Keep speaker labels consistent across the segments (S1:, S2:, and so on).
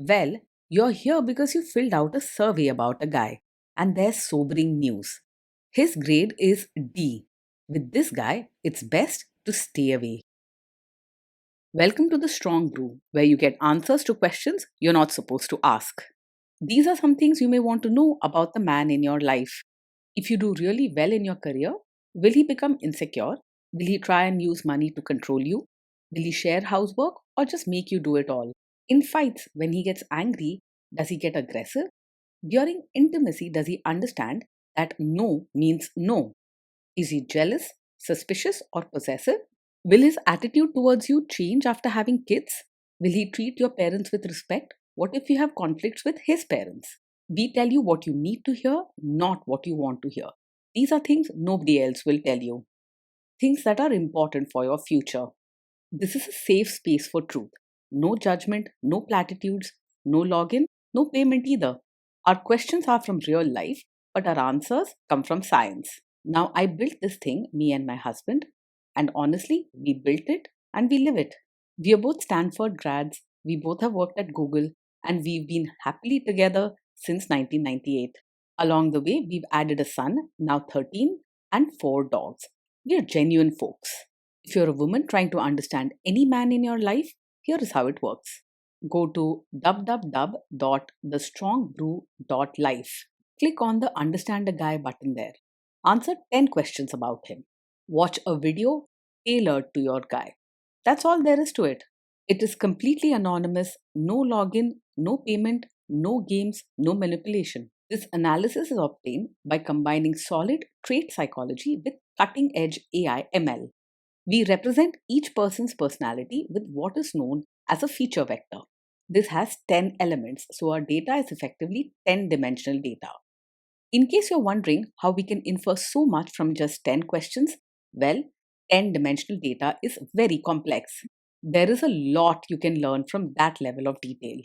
S1: Well, you're here because you filled out a survey about a guy, and there's sobering news. His grade is D. With this guy, it's best to stay away. Welcome to the Strong Brew, where you get answers to questions you're not supposed to ask. These are some things you may want to know about the man in your life. If you do really well in your career, will he become insecure? Will he try and use money to control you? Will he share housework or just make you do it all? In fights, when he gets angry, does he get aggressive? During intimacy, does he understand that no means no? Is he jealous, suspicious, or possessive? Will his attitude towards you change after having kids? Will he treat your parents with respect? What if you have conflicts with his parents? We tell you what you need to hear, not what you want to hear. These are things nobody else will tell you. Things that are important for your future. This is a safe space for truth. No judgment, no platitudes, no login, no payment either. Our questions are from real life, but our answers come from science. Now, I built this thing, me and my husband, and honestly, we built it and we live it. We are both Stanford grads, we both have worked at Google, and we've been happily together since 1998. Along the way, we've added a son, now 13, and 4 dogs. We are genuine folks. If you're a woman trying to understand any man in your life, here is how it works. Go to www.thestrongbrew.life. Click on the Understand a Guy button there. Answer 10 questions about him. Watch a video tailored to your guy. That's all there is to it. It is completely anonymous, no login, no payment, no games, no manipulation. This analysis is obtained by combining solid trait psychology with cutting edge AI ML. We represent each person's personality with what is known as a feature vector. This has 10 elements, so our data is effectively 10-dimensional data. In case you're wondering how we can infer so much from just 10 questions, well, 10-dimensional data is very complex. There is a lot you can learn from that level of detail.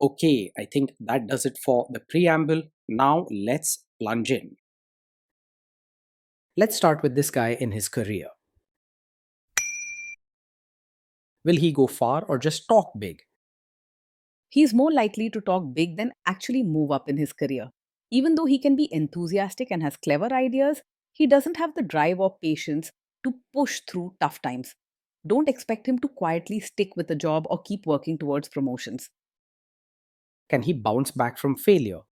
S2: Okay, I think that does it for the preamble. Now let's plunge in. Let's start with this guy in his career. Will he go far or just talk big?
S1: He is more likely to talk big than actually move up in his career. Even though he can be enthusiastic and has clever ideas, he doesn't have the drive or patience to push through tough times. Don't expect him to quietly stick with a job or keep working towards promotions.
S2: Can he bounce back from failure?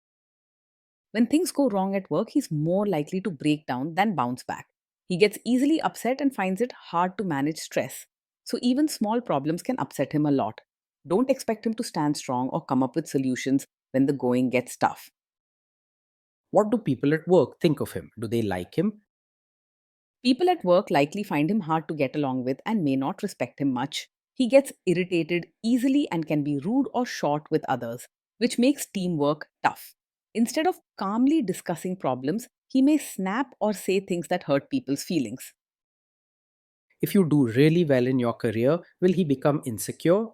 S1: When things go wrong at work, he's more likely to break down than bounce back. He gets easily upset and finds it hard to manage stress. So, even small problems can upset him a lot. Don't expect him to stand strong or come up with solutions when the going gets tough.
S2: What do people at work think of him? Do they like him?
S1: People at work likely find him hard to get along with and may not respect him much. He gets irritated easily and can be rude or short with others, which makes teamwork tough. Instead of calmly discussing problems, he may snap or say things that hurt people's feelings.
S2: If you do really well in your career, will he become insecure?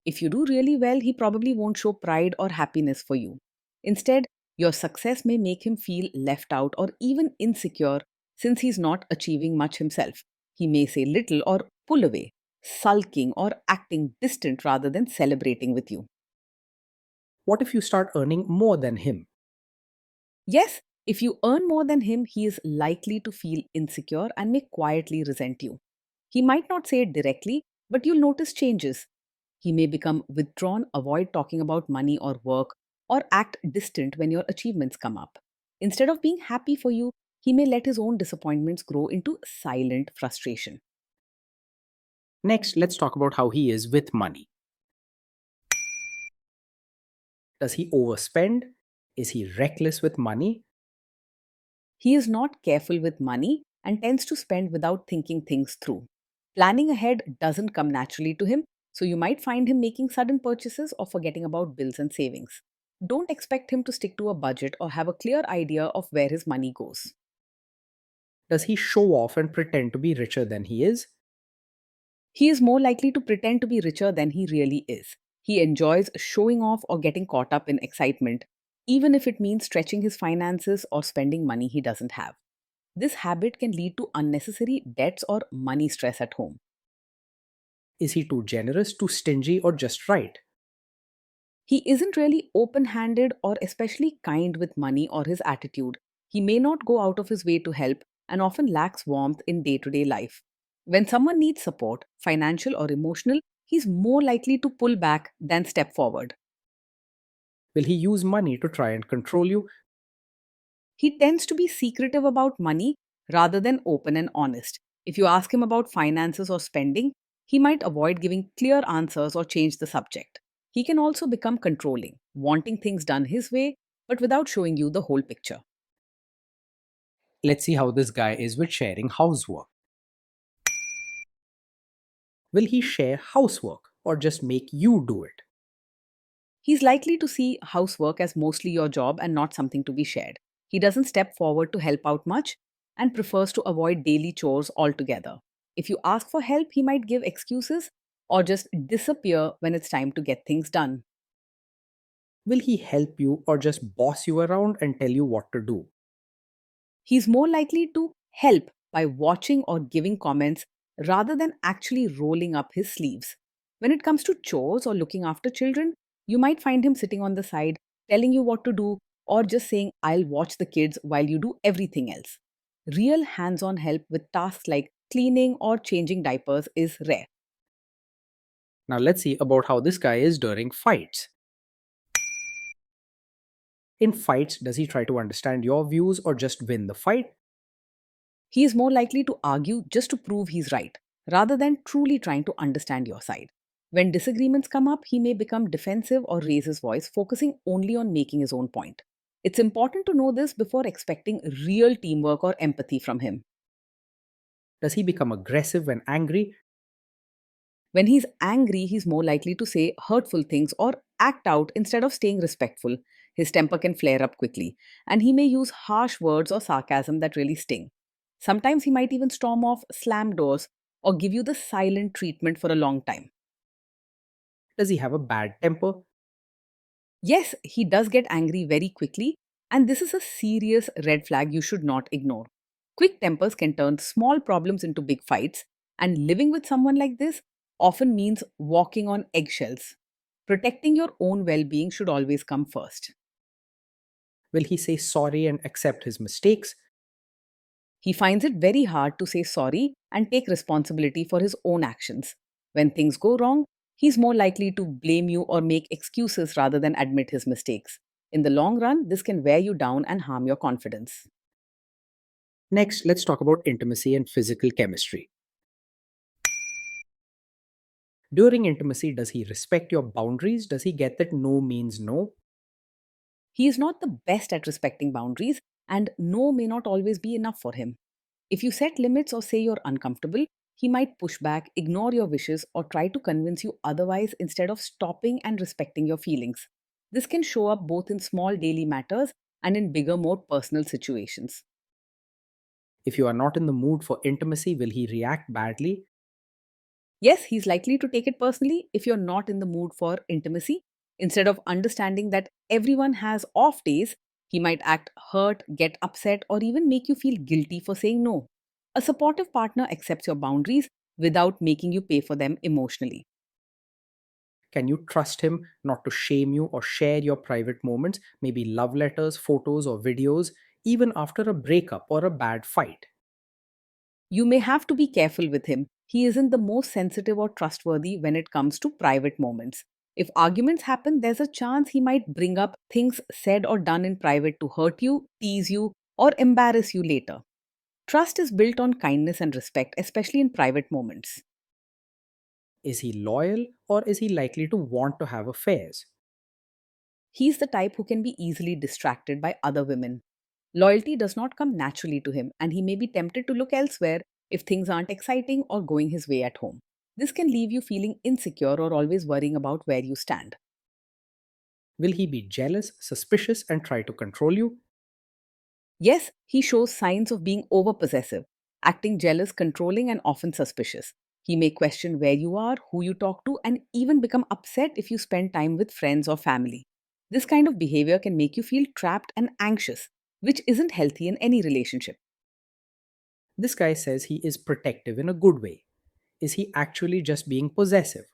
S1: If you do really well, he probably won't show pride or happiness for you. Instead, your success may make him feel left out or even insecure since he's not achieving much himself. He may say little or pull away, sulking or acting distant rather than celebrating with you.
S2: What if you start earning more than him?
S1: Yes, if you earn more than him, he is likely to feel insecure and may quietly resent you. He might not say it directly, but you'll notice changes. He may become withdrawn, avoid talking about money or work, or act distant when your achievements come up. Instead of being happy for you, he may let his own disappointments grow into silent frustration.
S2: Next, let's talk about how he is with money. Does he overspend? Is he reckless with money?
S1: He is not careful with money and tends to spend without thinking things through. Planning ahead doesn't come naturally to him, so you might find him making sudden purchases or forgetting about bills and savings. Don't expect him to stick to a budget or have a clear idea of where his money goes.
S2: Does he show off and pretend to be richer than he is?
S1: He is more likely to pretend to be richer than he really is. He enjoys showing off or getting caught up in excitement, even if it means stretching his finances or spending money he doesn't have. This habit can lead to unnecessary debts or money stress at home.
S2: Is he too generous, too stingy, or just right?
S1: He isn't really open handed or especially kind with money or his attitude. He may not go out of his way to help and often lacks warmth in day to day life. When someone needs support, financial or emotional, he's more likely to pull back than step forward.
S2: Will he use money to try and control you?
S1: He tends to be secretive about money rather than open and honest. If you ask him about finances or spending, he might avoid giving clear answers or change the subject. He can also become controlling, wanting things done his way, but without showing you the whole picture.
S2: Let's see how this guy is with sharing housework. Will he share housework or just make you do it?
S1: He's likely to see housework as mostly your job and not something to be shared. He doesn't step forward to help out much and prefers to avoid daily chores altogether. If you ask for help, he might give excuses or just disappear when it's time to get things done.
S2: Will he help you or just boss you around and tell you what to do?
S1: He's more likely to help by watching or giving comments rather than actually rolling up his sleeves. When it comes to chores or looking after children, you might find him sitting on the side, telling you what to do, or just saying, I'll watch the kids while you do everything else. Real hands on help with tasks like cleaning or changing diapers is rare.
S2: Now let's see about how this guy is during fights. In fights, does he try to understand your views or just win the fight?
S1: He is more likely to argue just to prove he's right, rather than truly trying to understand your side. When disagreements come up, he may become defensive or raise his voice, focusing only on making his own point. It's important to know this before expecting real teamwork or empathy from him.
S2: Does he become aggressive when angry?
S1: When he's angry, he's more likely to say hurtful things or act out instead of staying respectful. His temper can flare up quickly, and he may use harsh words or sarcasm that really sting. Sometimes he might even storm off, slam doors, or give you the silent treatment for a long time.
S2: Does he have a bad temper?
S1: Yes, he does get angry very quickly, and this is a serious red flag you should not ignore. Quick tempers can turn small problems into big fights, and living with someone like this often means walking on eggshells. Protecting your own well being should always come first.
S2: Will he say sorry and accept his mistakes?
S1: He finds it very hard to say sorry and take responsibility for his own actions. When things go wrong, he's more likely to blame you or make excuses rather than admit his mistakes. In the long run, this can wear you down and harm your confidence.
S2: Next, let's talk about intimacy and physical chemistry. During intimacy, does he respect your boundaries? Does he get that no means no?
S1: He is not the best at respecting boundaries, and no may not always be enough for him. If you set limits or say you're uncomfortable, he might push back, ignore your wishes, or try to convince you otherwise instead of stopping and respecting your feelings. This can show up both in small daily matters and in bigger, more personal situations.
S2: If you are not in the mood for intimacy, will he react badly?
S1: Yes, he's likely to take it personally if you're not in the mood for intimacy. Instead of understanding that everyone has off days, he might act hurt, get upset, or even make you feel guilty for saying no. A supportive partner accepts your boundaries without making you pay for them emotionally.
S2: Can you trust him not to shame you or share your private moments, maybe love letters, photos, or videos, even after a breakup or a bad fight?
S1: You may have to be careful with him. He isn't the most sensitive or trustworthy when it comes to private moments. If arguments happen, there's a chance he might bring up things said or done in private to hurt you, tease you, or embarrass you later. Trust is built on kindness and respect, especially in private moments.
S2: Is he loyal or is he likely to want to have affairs?
S1: He's the type who can be easily distracted by other women. Loyalty does not come naturally to him, and he may be tempted to look elsewhere if things aren't exciting or going his way at home. This can leave you feeling insecure or always worrying about where you stand.
S2: Will he be jealous, suspicious, and try to control you?
S1: Yes, he shows signs of being overpossessive, acting jealous, controlling, and often suspicious. He may question where you are, who you talk to, and even become upset if you spend time with friends or family. This kind of behavior can make you feel trapped and anxious, which isn't healthy in any relationship.
S2: This guy says he is protective in a good way. Is he actually just being possessive?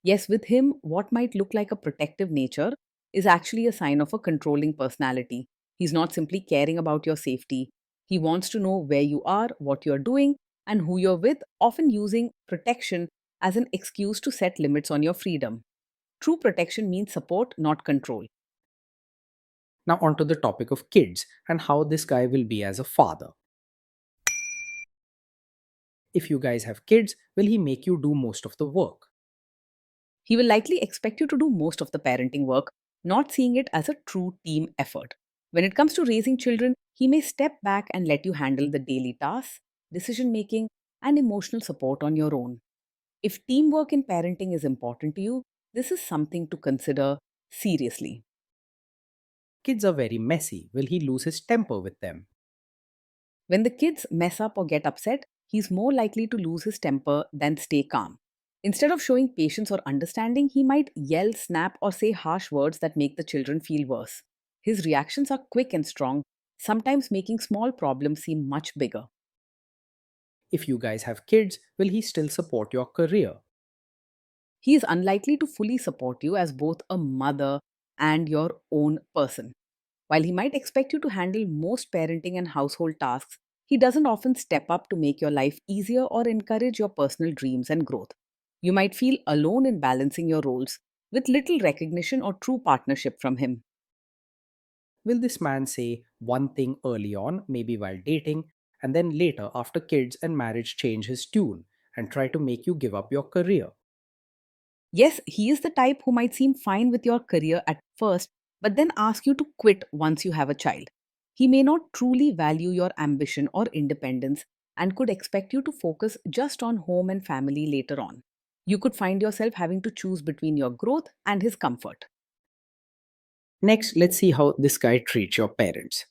S1: Yes, with him, what might look like a protective nature is actually a sign of a controlling personality. He's not simply caring about your safety. He wants to know where you are, what you're doing, and who you're with, often using protection as an excuse to set limits on your freedom. True protection means support, not control.
S2: Now, onto the topic of kids and how this guy will be as a father. If you guys have kids, will he make you do most of the work?
S1: He will likely expect you to do most of the parenting work, not seeing it as a true team effort. When it comes to raising children, he may step back and let you handle the daily tasks, decision making, and emotional support on your own. If teamwork in parenting is important to you, this is something to consider seriously.
S2: Kids are very messy. Will he lose his temper with them?
S1: When the kids mess up or get upset, he's more likely to lose his temper than stay calm. Instead of showing patience or understanding, he might yell, snap, or say harsh words that make the children feel worse. His reactions are quick and strong, sometimes making small problems seem much bigger.
S2: If you guys have kids, will he still support your career?
S1: He is unlikely to fully support you as both a mother and your own person. While he might expect you to handle most parenting and household tasks, he doesn't often step up to make your life easier or encourage your personal dreams and growth. You might feel alone in balancing your roles with little recognition or true partnership from him.
S2: Will this man say one thing early on, maybe while dating, and then later, after kids and marriage, change his tune and try to make you give up your career?
S1: Yes, he is the type who might seem fine with your career at first, but then ask you to quit once you have a child. He may not truly value your ambition or independence and could expect you to focus just on home and family later on. You could find yourself having to choose between your growth and his comfort.
S2: Next, let's see how this guy treats your parents.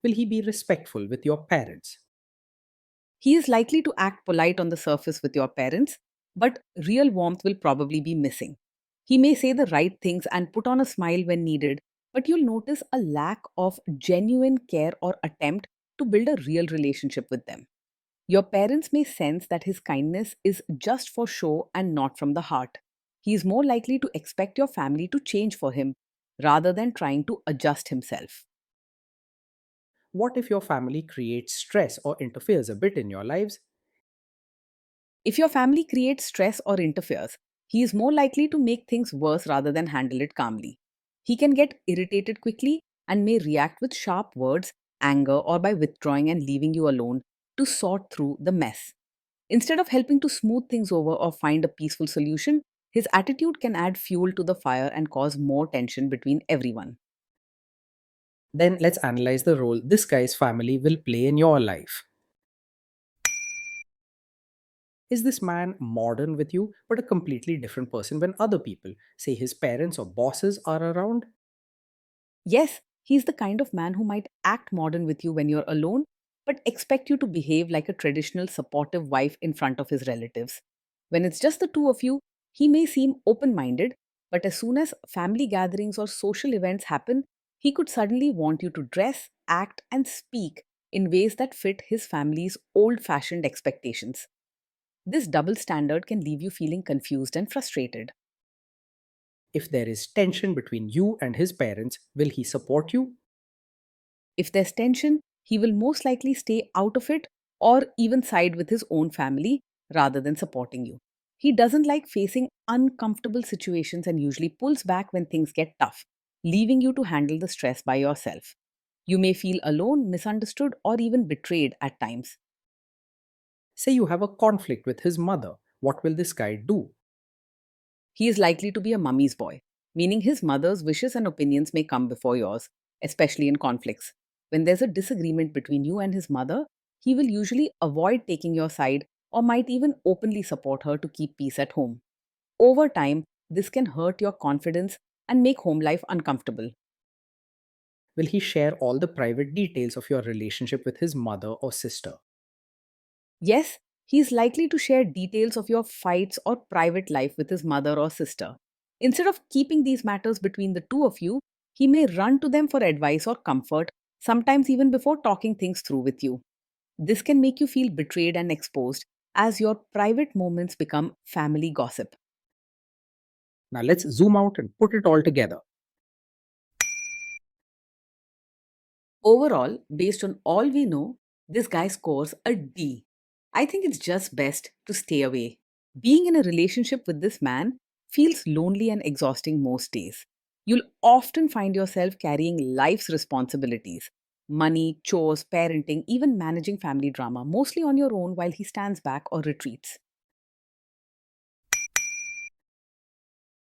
S2: Will he be respectful with your parents?
S1: He is likely to act polite on the surface with your parents, but real warmth will probably be missing. He may say the right things and put on a smile when needed, but you'll notice a lack of genuine care or attempt to build a real relationship with them. Your parents may sense that his kindness is just for show and not from the heart. He is more likely to expect your family to change for him rather than trying to adjust himself.
S2: What if your family creates stress or interferes a bit in your lives?
S1: If your family creates stress or interferes, he is more likely to make things worse rather than handle it calmly. He can get irritated quickly and may react with sharp words, anger, or by withdrawing and leaving you alone to sort through the mess. Instead of helping to smooth things over or find a peaceful solution, his attitude can add fuel to the fire and cause more tension between everyone.
S2: Then let's analyze the role this guy's family will play in your life. Is this man modern with you, but a completely different person when other people, say his parents or bosses, are around?
S1: Yes, he's the kind of man who might act modern with you when you're alone, but expect you to behave like a traditional supportive wife in front of his relatives. When it's just the two of you, he may seem open minded, but as soon as family gatherings or social events happen, he could suddenly want you to dress, act, and speak in ways that fit his family's old fashioned expectations. This double standard can leave you feeling confused and frustrated.
S2: If there is tension between you and his parents, will he support you?
S1: If there's tension, he will most likely stay out of it or even side with his own family rather than supporting you. He doesn't like facing uncomfortable situations and usually pulls back when things get tough, leaving you to handle the stress by yourself. You may feel alone, misunderstood, or even betrayed at times.
S2: Say you have a conflict with his mother. What will this guy do?
S1: He is likely to be a mummy's boy, meaning his mother's wishes and opinions may come before yours, especially in conflicts. When there's a disagreement between you and his mother, he will usually avoid taking your side or might even openly support her to keep peace at home. Over time, this can hurt your confidence and make home life uncomfortable.
S2: Will he share all the private details of your relationship with his mother or sister?
S1: Yes, he is likely to share details of your fights or private life with his mother or sister. Instead of keeping these matters between the two of you, he may run to them for advice or comfort, sometimes even before talking things through with you. This can make you feel betrayed and exposed, as your private moments become family gossip.
S2: Now let's zoom out and put it all together.
S1: Overall, based on all we know, this guy scores a D. I think it's just best to stay away. Being in a relationship with this man feels lonely and exhausting most days. You'll often find yourself carrying life's responsibilities money, chores, parenting, even managing family drama, mostly on your own while he stands back or retreats.